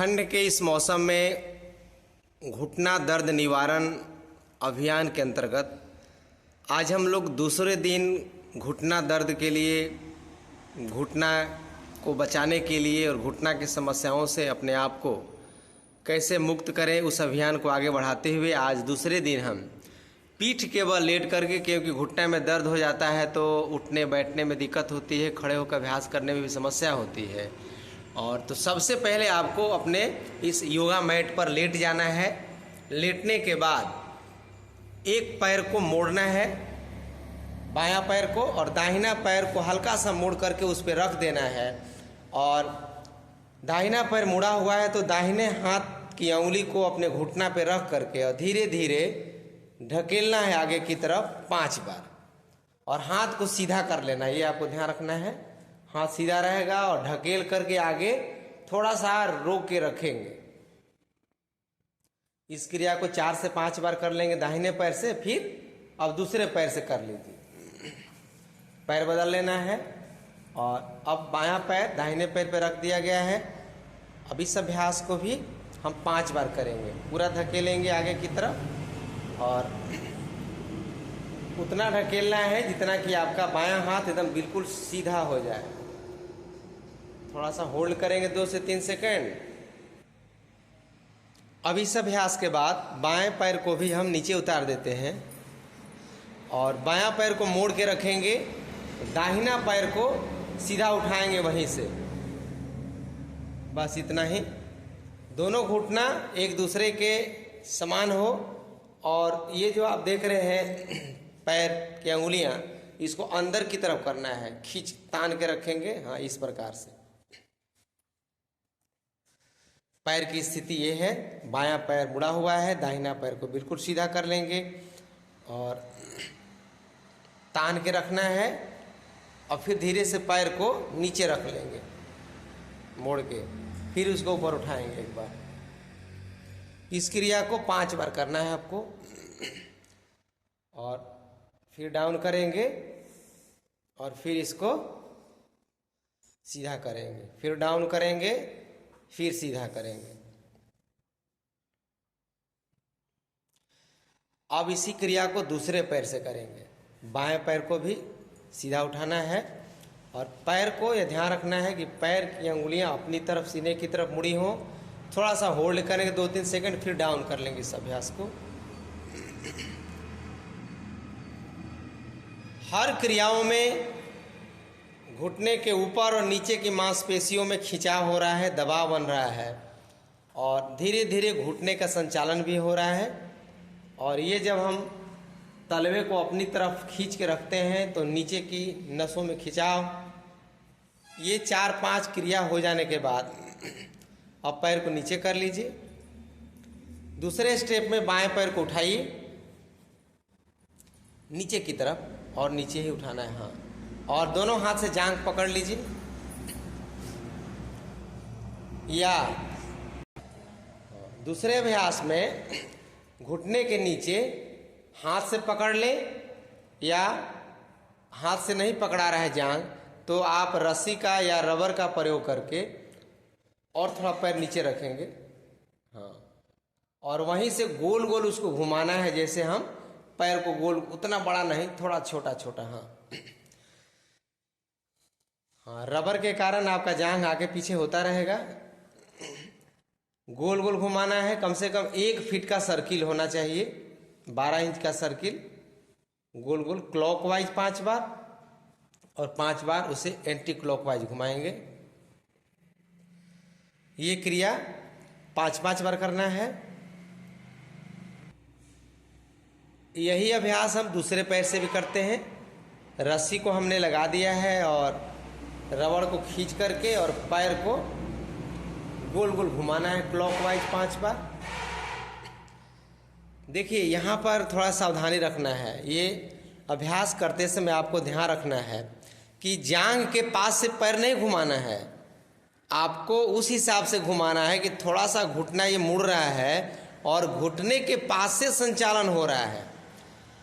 ठंड के इस मौसम में घुटना दर्द निवारण अभियान के अंतर्गत आज हम लोग दूसरे दिन घुटना दर्द के लिए, घुटना को बचाने के लिए और घुटना की समस्याओं से अपने आप को कैसे मुक्त करें, उस अभियान को आगे बढ़ाते हुए आज दूसरे दिन हम पीठ के बल लेट करके, क्योंकि घुटने में दर्द हो जाता है तो उठने बैठने में दिक्कत होती है, खड़े होकर अभ्यास करने में भी समस्या होती है। और तो सबसे पहले आपको अपने इस योगा मैट पर लेट जाना है। लेटने के बाद एक पैर को मोड़ना है, बायां पैर को, और दाहिना पैर को हल्का सा मोड़ करके उस पर रख देना है। और दाहिना पैर मुड़ा हुआ है तो दाहिने हाथ की उंगली को अपने घुटना पे रख करके और धीरे धीरे ढकेलना है आगे की तरफ 5 बार, और हाथ को सीधा कर लेना, ये आपको ध्यान रखना है। हाथ सीधा रहेगा और ढकेल करके आगे थोड़ा सा रोक के रखेंगे। इस क्रिया को 4 से 5 बार कर लेंगे दाहिने पैर से। फिर अब दूसरे पैर से कर लीजिए, पैर बदल लेना है। और अब बायां पैर दाहिने पैर पर रख दिया गया है। अब इस अभ्यास को भी हम 5 बार करेंगे। पूरा धकेलेंगे आगे की तरफ और उतना ढकेलना है जितना कि आपका बायां हाथ एकदम बिल्कुल सीधा हो जाए। थोड़ा सा होल्ड करेंगे 2 से 3 सेकेंड। अब इस अभ्यास के बाद बाएं पैर को भी हम नीचे उतार देते हैं और बायां पैर को मोड़ के रखेंगे, दाहिना पैर को सीधा उठाएंगे वहीं से। बस इतना ही। दोनों घुटना एक दूसरे के समान हो। और ये जो आप देख रहे हैं पैर की अंगुलियां, इसको अंदर की तरफ करना है, खींच तान के रखेंगे। हाँ, इस प्रकार से पैर की स्थिति ये है। बायां पैर मुड़ा हुआ है, दाहिना पैर को बिल्कुल सीधा कर लेंगे और तान के रखना है। और फिर धीरे से पैर को नीचे रख लेंगे मोड़ के, फिर उसको ऊपर उठाएंगे एक बार। इस क्रिया को 5 बार करना है आपको। और फिर डाउन करेंगे और फिर इसको सीधा करेंगे, फिर डाउन करेंगे, फिर सीधा करेंगे। अब इसी क्रिया को दूसरे पैर से करेंगे। बाएं पैर को भी सीधा उठाना है और पैर को यह ध्यान रखना है कि पैर की अंगुलियां अपनी तरफ सीने की तरफ मुड़ी हों। थोड़ा सा होल्ड करेंगे 2-3 सेकंड, फिर डाउन कर लेंगे इस अभ्यास को। हर क्रियाओं में घुटने के ऊपर और नीचे की मांसपेशियों में खिंचाव हो रहा है, दबाव बन रहा है और धीरे धीरे घुटने का संचालन भी हो रहा है। और ये जब हम तलवे को अपनी तरफ खींच के रखते हैं तो नीचे की नसों में खिंचाव। ये 4-5 क्रिया हो जाने के बाद अब पैर को नीचे कर लीजिए। दूसरे स्टेप में बाएं पैर को उठाइए नीचे की तरफ और नीचे ही उठाना है। हाँ, और दोनों हाथ से जांघ पकड़ लीजिए, या दूसरे अभ्यास में घुटने के नीचे हाथ से पकड़ ले, या हाथ से नहीं पकड़ा रहा है जांघ तो आप रस्सी का या रबर का प्रयोग करके और थोड़ा पैर नीचे रखेंगे। हाँ, और वहीं से गोल गोल उसको घुमाना है, जैसे हम पैर को गोल, उतना बड़ा नहीं, थोड़ा छोटा छोटा। हाँ, रबर के कारण आपका जांघ आगे पीछे होता रहेगा। गोल गोल घुमाना है, कम से कम 1 फीट का सर्किल होना चाहिए, 12 इंच का सर्किल गोल गोल क्लॉकवाइज 5 बार, और 5 बार उसे एंटी क्लॉकवाइज घुमाएंगे। ये क्रिया 5-5 बार करना है। यही अभ्यास हम दूसरे पैर से भी करते हैं। रस्सी को हमने लगा दिया है और रबड़ को खींच करके और पैर को गोल गोल घुमाना है क्लॉकवाइज 5 बार। देखिए, यहाँ पर थोड़ा सावधानी रखना है। ये अभ्यास करते समय आपको ध्यान रखना है कि जांघ के पास से पैर नहीं घुमाना है, आपको उस हिसाब से घुमाना है कि थोड़ा सा घुटना ये मुड़ रहा है और घुटने के पास से संचालन हो रहा है।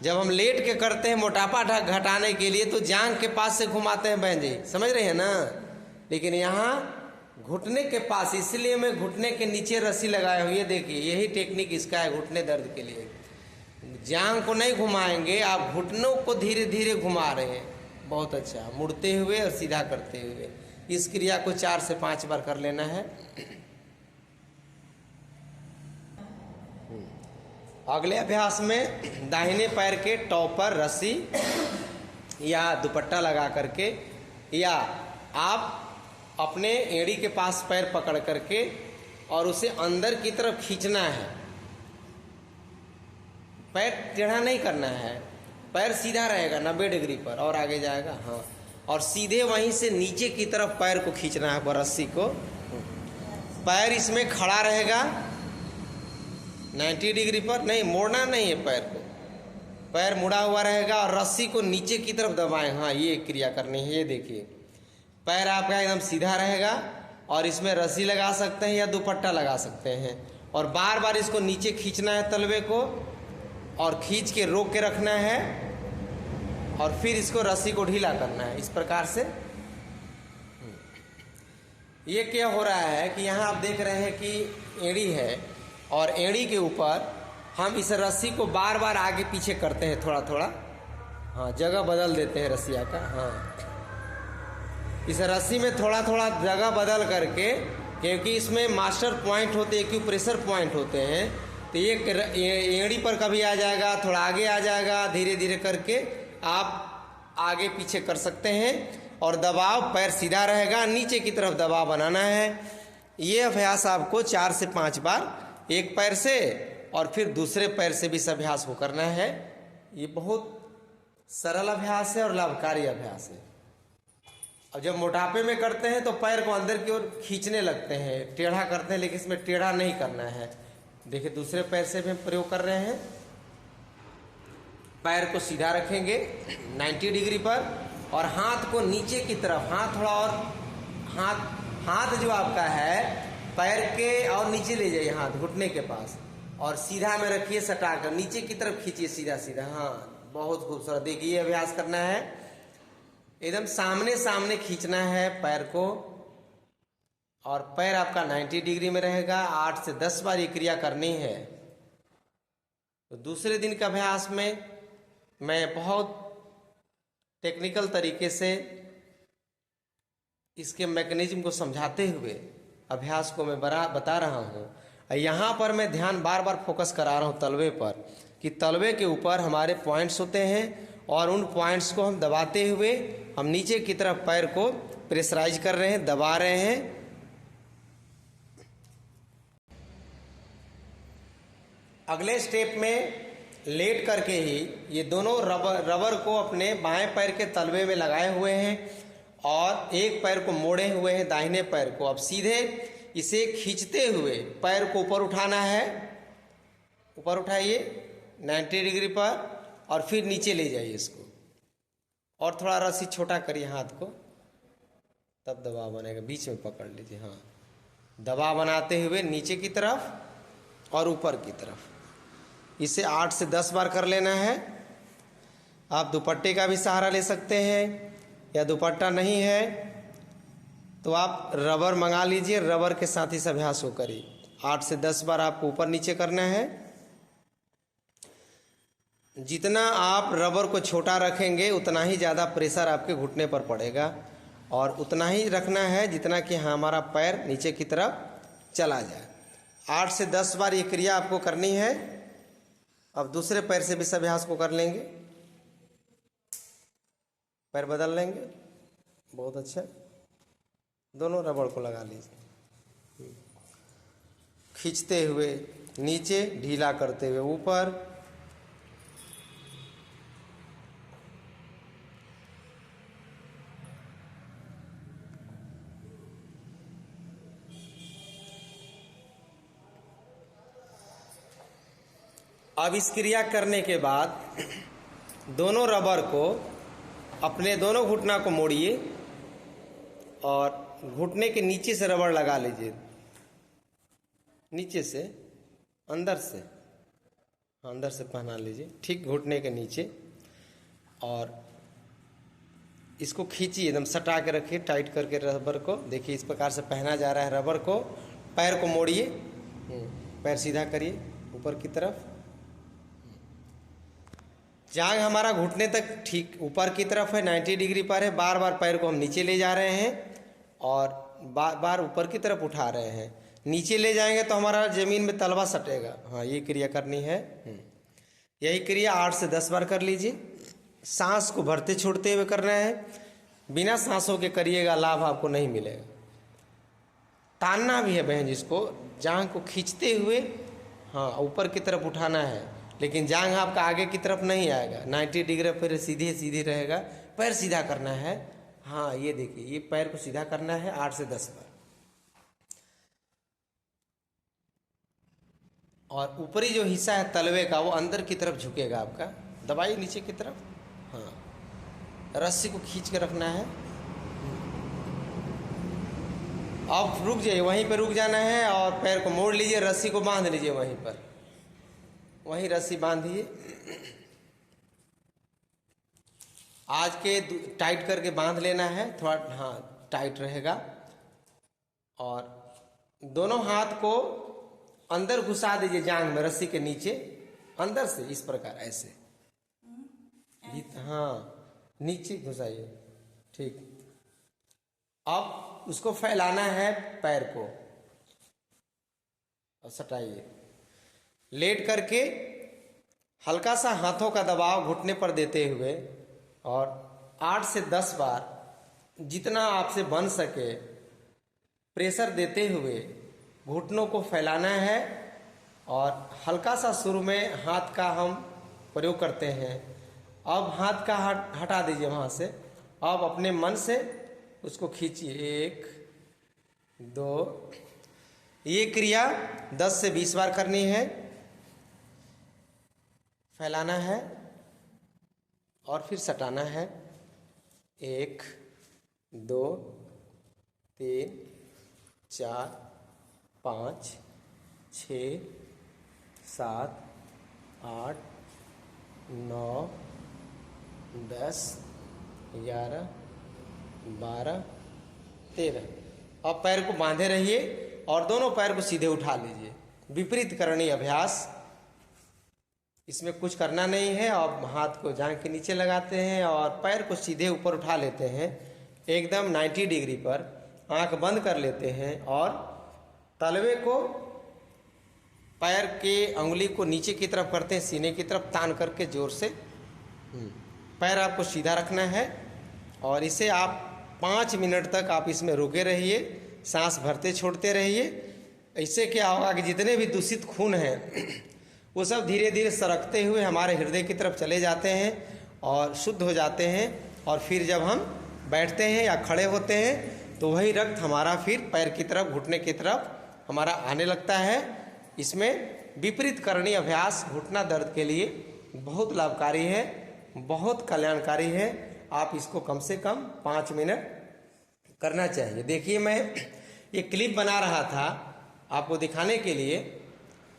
जब हम लेट के करते हैं मोटापा घटाने के लिए तो जांघ के पास से घुमाते हैं बहन जी, समझ रहे हैं ना। लेकिन यहाँ घुटने के पास, इसलिए मैं घुटने के नीचे रस्सी लगाया हूँ। ये देखिए, यही टेक्निक इसका है घुटने दर्द के लिए। जांघ को नहीं घुमाएंगे आप, घुटनों को धीरे धीरे घुमा रहे हैं। बहुत अच्छा, मुड़ते हुए और सीधा करते हुए। इस क्रिया को 4 से 5 बार कर लेना है। अगले अभ्यास में दाहिने पैर के टॉप पर रस्सी या दुपट्टा लगा करके, या आप अपने एड़ी के पास पैर पकड़ करके और उसे अंदर की तरफ खींचना है। पैर टेढ़ा नहीं करना है, पैर सीधा रहेगा 90 डिग्री पर और आगे जाएगा। हाँ, और सीधे वहीं से नीचे की तरफ पैर को खींचना है, रस्सी को। पैर इसमें खड़ा रहेगा 90 डिग्री पर, नहीं मोड़ना नहीं है पैर को। पैर मुड़ा हुआ रहेगा और रस्सी को नीचे की तरफ दबाएं। हाँ, ये क्रिया करनी है। ये देखिए, पैर आपका एकदम सीधा रहेगा और इसमें रस्सी लगा सकते हैं या दुपट्टा लगा सकते हैं, और बार बार इसको नीचे खींचना है तलवे को, और खींच के रोक के रखना है, और फिर इसको रस्सी को ढीला करना है इस प्रकार से। ये क्या हो रहा है कि यहाँ आप देख रहे हैं कि एड़ी है, और एड़ी के ऊपर हम इस रस्सी को बार बार आगे पीछे करते हैं थोड़ा थोड़ा। हाँ, जगह बदल देते हैं रस्सिया का। हाँ, इस रस्सी में थोड़ा थोड़ा जगह बदल करके, क्योंकि इसमें मास्टर पॉइंट होते हैं, एक्यूप्रेशर पॉइंट होते हैं, तो ये एड़ी पर कभी आ जाएगा, थोड़ा आगे आ जाएगा, धीरे धीरे करके आप आगे पीछे कर सकते हैं। और दबाव, पैर सीधा रहेगा, नीचे की तरफ दबाव बनाना है। ये अभ्यास आपको 4 से 5 बार एक पैर से और फिर दूसरे पैर से भी इस अभ्यास को करना है। ये बहुत सरल अभ्यास है और लाभकारी अभ्यास है। अब जब मोटापे में करते हैं तो पैर को अंदर की ओर खींचने लगते हैं, टेढ़ा करते हैं, लेकिन इसमें टेढ़ा नहीं करना है। देखिए, दूसरे पैर से भी हम प्रयोग कर रहे हैं। पैर को सीधा रखेंगे 90 डिग्री पर, और हाथ को नीचे की तरफ, हाथ थोड़ा और, हाथ जो आपका है पैर के और नीचे ले जाइए, हाथ घुटने के पास, और सीधा में रखिए, सटाकर नीचे की तरफ खींचिए सीधा सीधा। हाँ, बहुत खूबसूरत। देखिए, ये अभ्यास करना है, एकदम सामने सामने खींचना है पैर को, और पैर आपका 90 डिग्री में रहेगा। 8 से 10 बार ये क्रिया करनी है। तो दूसरे दिन के अभ्यास में मैं बहुत टेक्निकल तरीके से इसके मैकेनिज्म को समझाते हुए अभ्यास को मैं बता रहा हूँ। यहाँ पर मैं ध्यान बार बार फोकस करा रहा हूँ तलवे पर, कि तलवे के ऊपर हमारे पॉइंट्स होते हैं, और उन पॉइंट्स को हम दबाते हुए हम नीचे की तरफ पैर को प्रेशराइज कर रहे हैं, दबा रहे हैं। अगले स्टेप में लेट करके ही ये दोनों रबर को अपने बाएं पैर के तलवे में लगाए हुए हैं, और एक पैर को मोड़े हुए हैं, दाहिने पैर को। अब सीधे इसे खींचते हुए पैर को ऊपर उठाना है। ऊपर उठाइए 90 डिग्री पर, और फिर नीचे ले जाइए इसको, और थोड़ा रस्सी छोटा करिए हाथ को, तब दबाव बनेगा। बीच में पकड़ लीजिए। हाँ, दबाव बनाते हुए नीचे की तरफ और ऊपर की तरफ। इसे 8 से 10 बार कर लेना है। आप दुपट्टे का भी सहारा ले सकते हैं, या दुपट्टा नहीं है तो आप रबर मंगा लीजिए, रबर के साथ इस अभ्यास को करिए। 8 से 10 बार आपको ऊपर नीचे करना है। जितना आप रबर को छोटा रखेंगे उतना ही ज़्यादा प्रेशर आपके घुटने पर पड़ेगा, और उतना ही रखना है जितना कि हमारा पैर नीचे की तरफ चला जाए। 8 से 10 बार ये क्रिया आपको करनी है। अब दूसरे पैर से भी इस अभ्यास को कर लेंगे। पैर बदल लेंगे। बहुत अच्छा, दोनों रबड़ को लगा लीजिए, खींचते हुए नीचे, ढीला करते हुए ऊपर। अब इस क्रिया करने के बाद दोनों रबर को, अपने दोनों घुटना को मोड़िए और घुटने के नीचे से रबड़ लगा लीजिए, नीचे से, अंदर से पहना लीजिए, ठीक घुटने के नीचे। और इसको खींचिए, एकदम सटा के रखिए टाइट करके रबर को। देखिए इस प्रकार से पहना जा रहा है रबर को। पैर को मोड़िए, पैर सीधा करिए ऊपर की तरफ। जांघ हमारा घुटने तक ठीक ऊपर की तरफ है, 90 डिग्री पर है। बार बार पैर को हम नीचे ले जा रहे हैं और बार बार ऊपर की तरफ उठा रहे हैं। नीचे ले जाएंगे तो हमारा ज़मीन में तलवा सटेगा। हाँ, ये क्रिया करनी है। यही क्रिया 8 से 10 बार कर लीजिए। सांस को भरते छोड़ते हुए करना है, बिना सांसों के करिएगा, लाभ आपको नहीं मिलेगा। तानना भी है बहन, जिसको जांघ को खींचते हुए हाँ ऊपर की तरफ उठाना है, लेकिन जांघ आपका आगे की तरफ नहीं आएगा। 90 डिग्री पर सीधे सीधे रहेगा। पैर सीधा करना है। हाँ, ये देखिए, ये पैर को सीधा करना है 8 से 10 बार। और ऊपरी जो हिस्सा है तलवे का वो अंदर की तरफ झुकेगा आपका। दबाइए नीचे की तरफ। हाँ, रस्सी को खींच के रखना है। आप रुक जाइए, वहीं पर रुक जाना है और पैर को मोड़ लीजिए, रस्सी को बांध लीजिए वहीं पर, वहीं रस्सी बांधिए। आज के टाइट करके बांध लेना है, थोड़ा हाँ टाइट रहेगा। और दोनों हाथ को अंदर घुसा दीजिए जांघ में, रस्सी के नीचे अंदर से इस प्रकार ऐसे। हाँ, नीचे घुसाइए। ठीक। अब उसको फैलाना है पैर को और सटाइए। लेट करके हल्का सा हाथों का दबाव घुटने पर देते हुए और 8 से 10 बार जितना आपसे बन सके प्रेशर देते हुए घुटनों को फैलाना है। और हल्का सा शुरू में हाथ का हम प्रयोग करते हैं। अब हाथ का हटा दीजिए वहाँ से। अब अपने मन से उसको खींचिए। 1 2। ये क्रिया 10 से 20 बार करनी है। फैलाना है और फिर सटाना है। 1 2 3 4 5 6 7 8 9 10 11 12 13। अब पैर को बांधे रहिए और दोनों पैर को सीधे उठा लीजिए। विपरीत करणी अभ्यास, इसमें कुछ करना नहीं है। अब हाथ को जांघ के नीचे लगाते हैं और पैर को सीधे ऊपर उठा लेते हैं, एकदम 90 डिग्री पर। आंख बंद कर लेते हैं और तलवे को पैर के अंगुली को नीचे की तरफ करते हैं, सीने की तरफ तान करके जोर से। पैर आपको सीधा रखना है और इसे आप 5 मिनट तक आप इसमें रुके रहिए, सांस भरते छोड़ते रहिए। इससे क्या होगा कि जितने भी दूषित खून हैं वो सब धीरे धीरे सरकते हुए हमारे हृदय की तरफ चले जाते हैं और शुद्ध हो जाते हैं। और फिर जब हम बैठते हैं या खड़े होते हैं तो वही रक्त हमारा फिर पैर की तरफ, घुटने की तरफ हमारा आने लगता है। इसमें विपरीत करणी अभ्यास घुटना दर्द के लिए बहुत लाभकारी है, बहुत कल्याणकारी है। आप इसको कम से कम 5 मिनट करना चाहिए। देखिए, मैं ये क्लिप बना रहा था आपको दिखाने के लिए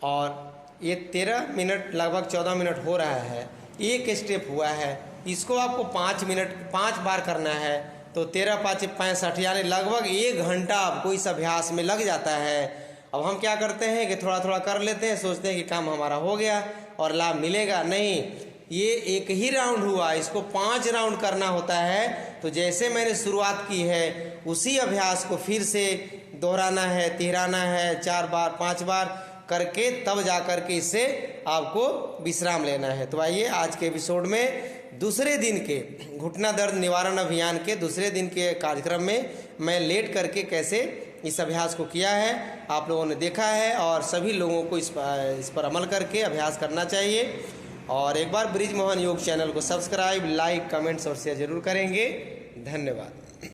और ये 13 मिनट लगभग 14 मिनट हो रहा है। एक स्टेप हुआ है, इसको आपको 5 मिनट 5 बार करना है तो 13 5 65 यानी लगभग 1 घंटा आपको इस अभ्यास में लग जाता है। अब हम क्या करते हैं कि थोड़ा थोड़ा कर लेते हैं, सोचते हैं कि काम हमारा हो गया और लाभ मिलेगा। नहीं, ये एक ही राउंड हुआ, इसको 5 राउंड करना होता है। तो जैसे मैंने शुरुआत की है उसी अभ्यास को फिर से दोहराना है, तिहराना है, 4 बार 5 बार करके तब जा कर के इससे आपको विश्राम लेना है। तो आइए आज के एपिसोड में दूसरे दिन के घुटना दर्द निवारण अभियान के दूसरे दिन के कार्यक्रम में मैं लेट करके कैसे इस अभ्यास को किया है आप लोगों ने देखा है और सभी लोगों को इस पर अमल करके अभ्यास करना चाहिए। और एक बार ब्रिज मोहन योग चैनल को सब्सक्राइब, लाइक, कमेंट्स और शेयर जरूर करेंगे। धन्यवाद।